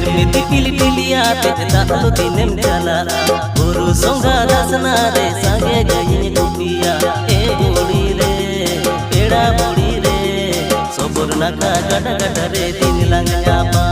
एमती पिली पिलिया तेजता तो दिनेम चला गुरु संगा दासना रे संगे गई गोपिया ए बुड़ी रे पेड़ा बुड़ी रे सबुर नाका गड़ गड़ रे दिन लंग जापा